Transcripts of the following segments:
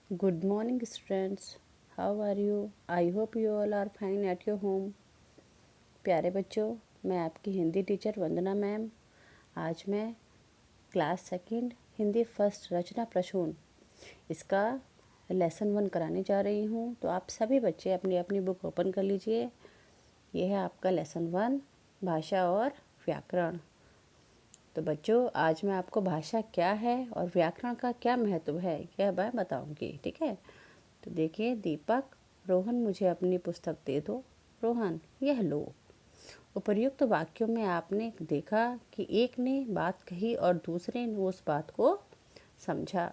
Good morning, students. How are you? I hope you all are fine at your home. प्यारे बच्चों, मैं आपकी Hindi teacher वंदना ma'am. आज मैं क्लास सेकंड हिंदी फर्स्ट रचना प्रसून इसका लेसन 1 कराने जा रही हूँ। तो आप सभी बच्चे अपनी अपनी बुक ओपन कर लीजिए। ये है आपका लेसन 1, भाषा और व्याकरण। तो बच्चों, आज मैं आपको भाषा क्या है और व्याकरण का क्या महत्व है यह मैं बताऊंगी, ठीक है। तो देखिए, दीपक, रोहन मुझे अपनी पुस्तक दे दो। रोहन, यह लो। उपर्युक्त वाक्यों में आपने देखा कि एक ने बात कही और दूसरे ने उस बात को समझा।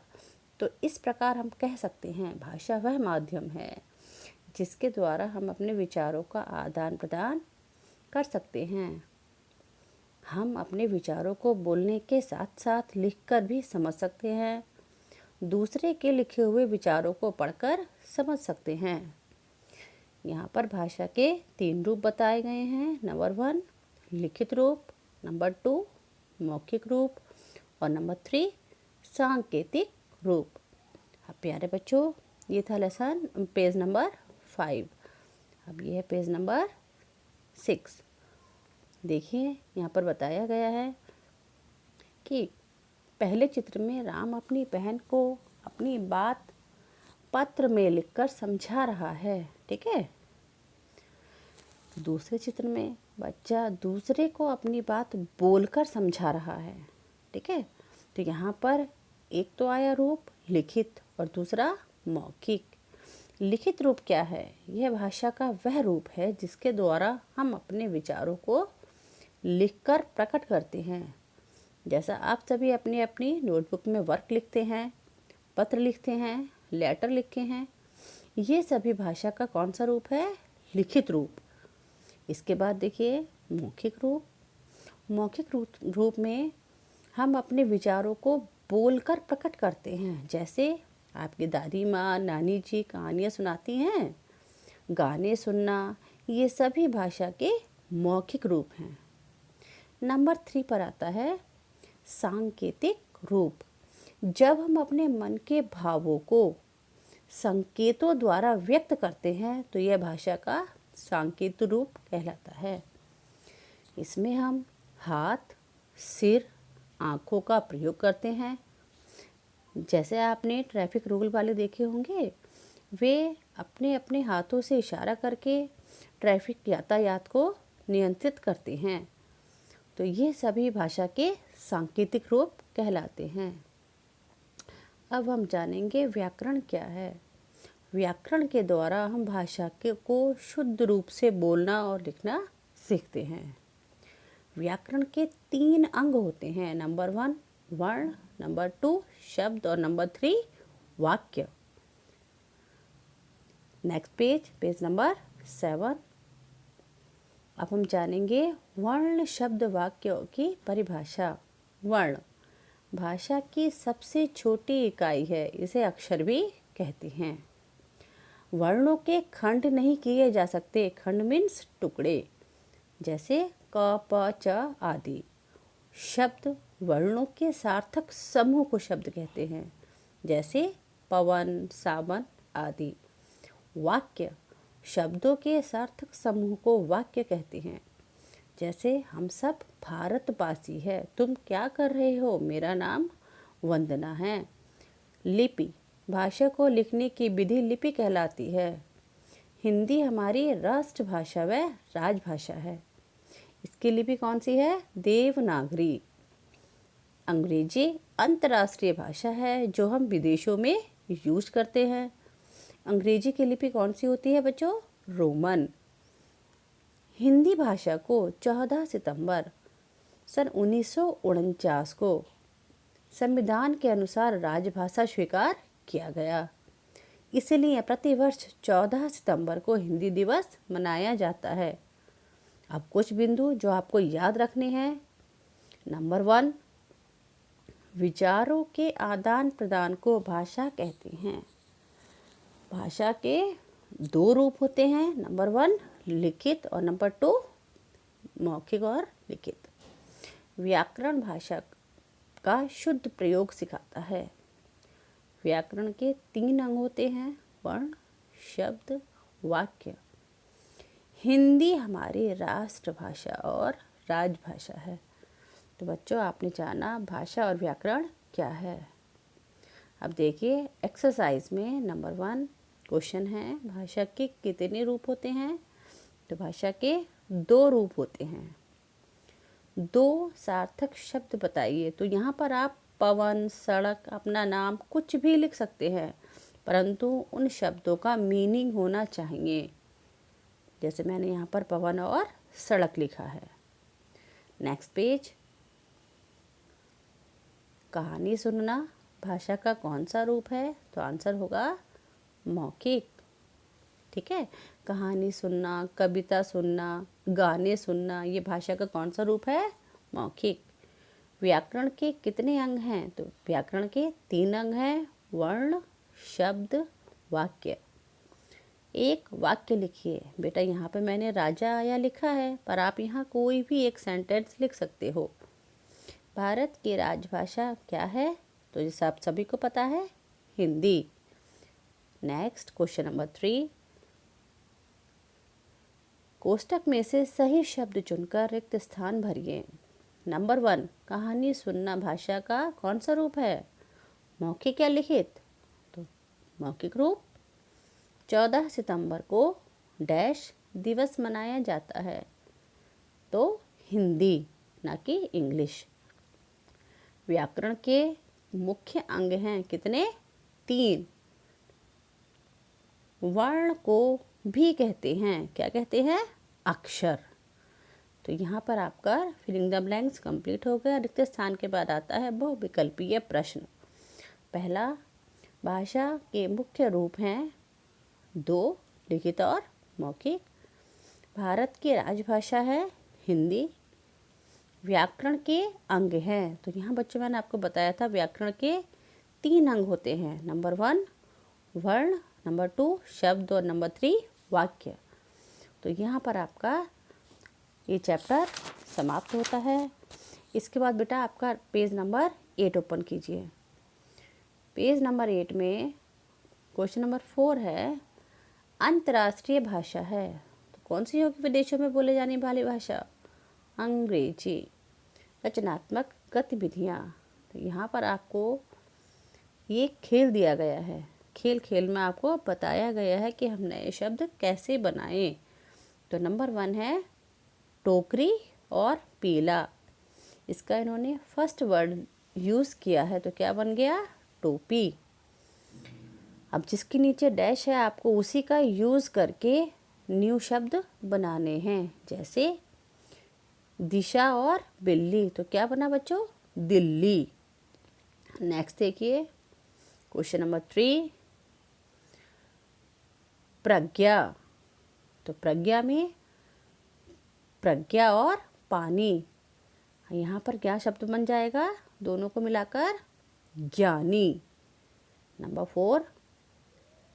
तो इस प्रकार हम कह सकते हैं भाषा वह माध्यम है जिसके द्वारा हम अपने विचारों का आदान प्रदान कर सकते हैं। हम अपने विचारों को बोलने के साथ साथ लिखकर भी समझ सकते हैं। दूसरे के लिखे हुए विचारों को पढ़कर समझ सकते हैं। यहाँ पर भाषा के 3 रूप बताए गए हैं। नंबर 1 लिखित रूप, नंबर 2 मौखिक रूप और नंबर 3 सांकेतिक रूप। अब प्यारे बच्चों, ये था लेसन पेज नंबर 5। अब ये है पेज नंबर 6। देखिए, यहाँ पर बताया गया है कि पहले चित्र में राम अपनी बहन को अपनी बात पत्र में लिखकर समझा रहा है, ठीक है। दूसरे चित्र में बच्चा दूसरे को अपनी बात बोलकर समझा रहा है, ठीक है। तो यहाँ पर एक तो आया रूप लिखित और दूसरा मौखिक। लिखित रूप क्या है? यह भाषा का वह रूप है जिसके द्वारा हम अपने विचारों को लिखकर प्रकट करते हैं। जैसा आप सभी अपनी अपनी नोटबुक में वर्क लिखते हैं, पत्र लिखते हैं, लेटर लिखते हैं, ये सभी भाषा का कौन सा रूप है? लिखित रूप। इसके बाद देखिए मौखिक रूप। मौखिक रूप में हम अपने विचारों को बोलकर प्रकट करते हैं। जैसे आपकी दादी माँ, नानी जी कहानियाँ सुनाती हैं, गाने सुनना, ये सभी भाषा के मौखिक रूप हैं। नंबर 3 पर आता है सांकेतिक रूप। जब हम अपने मन के भावों को संकेतों द्वारा व्यक्त करते हैं तो यह भाषा का सांकेतिक रूप कहलाता है। इसमें हम हाथ, सिर, आँखों का प्रयोग करते हैं। जैसे आपने ट्रैफिक रूल वाले देखे होंगे, वे अपने अपने हाथों से इशारा करके ट्रैफिक यातायात को नियंत्रित करते हैं। तो ये सभी भाषा के सांकेतिक रूप कहलाते हैं। अब हम जानेंगे व्याकरण क्या है। व्याकरण के द्वारा हम भाषा को शुद्ध रूप से बोलना और लिखना सीखते हैं। व्याकरण के 3 अंग होते हैं। नंबर 1 वर्ण, नंबर 2 शब्द और नंबर 3 वाक्य। Next page number 7। अब हम जानेंगे वर्ण शब्द वाक्यों की परिभाषा। वर्ण भाषा की सबसे छोटी इकाई है, इसे अक्षर भी कहते हैं। वर्णों के खंड नहीं किए जा सकते। खंड मीन्स टुकड़े, जैसे क, प, च आदि। शब्द वर्णों के सार्थक समूह को शब्द कहते हैं, जैसे पवन, सावन आदि। वाक्य शब्दों के सार्थक समूह को वाक्य कहते हैं, जैसे हम सब भारतवासी है, तुम क्या कर रहे हो, मेरा नाम वंदना है। लिपि भाषा को लिखने की विधि लिपि कहलाती है। हिंदी हमारी राष्ट्रभाषा व राजभाषा है। इसकी लिपि कौन सी है? देवनागरी। अंग्रेजी अंतर्राष्ट्रीय भाषा है जो हम विदेशों में यूज करते हैं। अंग्रेजी की लिपि कौन सी होती है बच्चों? रोमन। हिंदी भाषा को 14 सितंबर सन 1949 को संविधान के अनुसार राजभाषा स्वीकार किया गया। इसलिए प्रतिवर्ष 14 सितंबर को हिंदी दिवस मनाया जाता है। अब कुछ बिंदु जो आपको याद रखने हैं। नंबर 1 विचारों के आदान प्रदान को भाषा कहते हैं। भाषा के 2 रूप होते हैं। नंबर 1 लिखित और नंबर 2 मौखिक और लिखित। व्याकरण भाषा का शुद्ध प्रयोग सिखाता है। व्याकरण के 3 अंग होते हैं, वर्ण, शब्द, वाक्य। हिंदी हमारी राष्ट्रभाषा और राजभाषा है। तो बच्चों, आपने जाना भाषा और व्याकरण क्या है। अब देखिए एक्सरसाइज में नंबर 1 क्वेश्चन है, भाषा के कितने रूप होते हैं। तो भाषा के 2 रूप होते हैं। 2 सार्थक शब्द बताइए। तो यहाँ पर आप पवन, सड़क, अपना नाम कुछ भी लिख सकते हैं, परंतु उन शब्दों का मीनिंग होना चाहिए। जैसे मैंने यहाँ पर पवन और सड़क लिखा है। नेक्स्ट पेज, कहानी सुनना भाषा का कौन सा रूप है। तो आंसर होगा मौखिक। ठीक है, कहानी सुनना, कविता सुनना, गाने सुनना, ये भाषा का कौन सा रूप है, मौखिक। व्याकरण के कितने अंग हैं। तो व्याकरण के 3 अंग हैं, वर्ण, शब्द, वाक्य। एक वाक्य लिखिए। बेटा यहाँ पे मैंने राजा आया लिखा है, पर आप यहाँ कोई भी एक सेंटेंस लिख सकते हो। भारत की राजभाषा क्या है। तो जैसे आप सभी को पता है, हिंदी। नेक्स्ट क्वेश्चन नंबर 3, कोष्टक में से सही शब्द चुनकर रिक्त स्थान भरिए। नंबर 1, कहानी सुनना भाषा का कौन सा रूप है, मौखिक या लिखित। तो मौखिक रूप। 14 सितंबर को डैश दिवस मनाया जाता है। तो हिंदी, ना कि इंग्लिश। व्याकरण के मुख्य अंग हैं कितने, 3। वर्ण को भी कहते हैं, क्या कहते हैं, अक्षर। तो यहाँ पर आपका फिलिंग द ब्लैंक्स कंप्लीट हो गया। रिक्त स्थान के बाद आता है बहुविकल्पीय प्रश्न। पहला, भाषा के मुख्य रूप हैं 2, लिखित और मौखिक। भारत की राजभाषा है हिंदी। व्याकरण के अंग हैं। तो यहाँ बच्चों मैंने आपको बताया था व्याकरण के 3 अंग होते हैं। नंबर 1 वर्ण, नंबर 2 शब्द और नंबर 3 वाक्य। तो यहाँ पर आपका ये चैप्टर समाप्त होता है। इसके बाद बेटा आपका पेज नंबर 8 ओपन कीजिए। पेज नंबर 8 में क्वेश्चन नंबर 4 है, अंतर्राष्ट्रीय भाषा है। तो कौन सी होगी विदेशों में बोले जाने वाली भाषा, अंग्रेजी। रचनात्मक गतिविधियाँ। तो यहाँ पर आपको ये खेल दिया गया है। खेल खेल में आपको बताया गया है कि हम नए शब्द कैसे बनाएं। तो नंबर 1 है टोकरी और पीला। इसका इन्होंने फर्स्ट वर्ड यूज़ किया है, तो क्या बन गया, टोपी। अब जिसके नीचे डैश है आपको उसी का यूज़ करके न्यू शब्द बनाने हैं। जैसे दिशा और बिल्ली। तो क्या बना बच्चों, दिल्ली। नेक्स्ट देखिए क्वेश्चन नंबर 3, प्रज्ञा। तो प्रज्ञा में प्रज्ञा और पानी। यहाँ पर क्या शब्द बन जाएगा, दोनों को मिलाकर ज्ञानी। नंबर 4,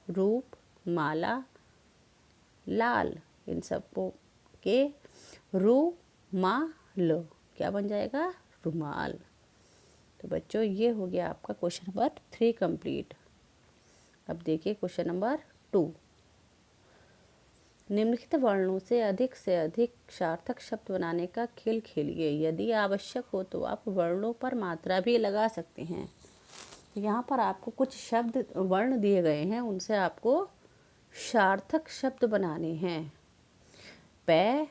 रूप, माला, लाल। इन सबको के रुमाल, क्या बन जाएगा, रुमाल। तो बच्चों ये हो गया आपका क्वेश्चन नंबर 3 कंप्लीट। अब देखिए क्वेश्चन नंबर 2, निम्नलिखित वर्णों से अधिक सार्थक शब्द बनाने का खेल खेलिए। यदि आवश्यक हो तो आप वर्णों पर मात्रा भी लगा सकते हैं। यहाँ पर आपको कुछ शब्द वर्ण दिए गए हैं, उनसे आपको सार्थक शब्द बनाने हैं। पै,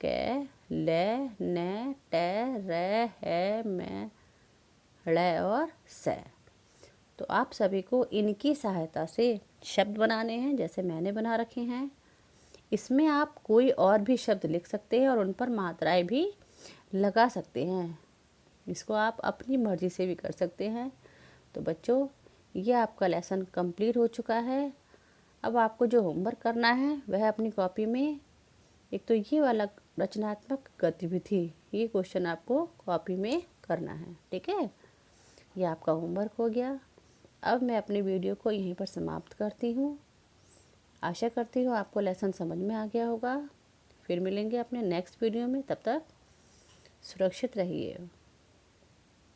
कै, ले, ने, टे, रे, है, मैं, ड़ और से। तो आप सभी को इनकी सहायता से शब्द बनाने हैं, जैसे मैंने बना रखे हैं। इसमें आप कोई और भी शब्द लिख सकते हैं और उन पर मात्राएं भी लगा सकते हैं। इसको आप अपनी मर्जी से भी कर सकते हैं। तो बच्चों ये आपका लेसन कंप्लीट हो चुका है। अब आपको जो होमवर्क करना है वह अपनी कॉपी में एक तो ये वाला रचनात्मक गतिविधि, ये क्वेश्चन आपको कॉपी में करना है। ठीक है, ये आपका होमवर्क हो गया। अब मैं अपनी वीडियो को यहीं पर समाप्त करती हूँ। आशा करती हूँ आपको लेसन समझ में आ गया होगा। फिर मिलेंगे अपने नेक्स्ट वीडियो में, तब तक सुरक्षित रहिए।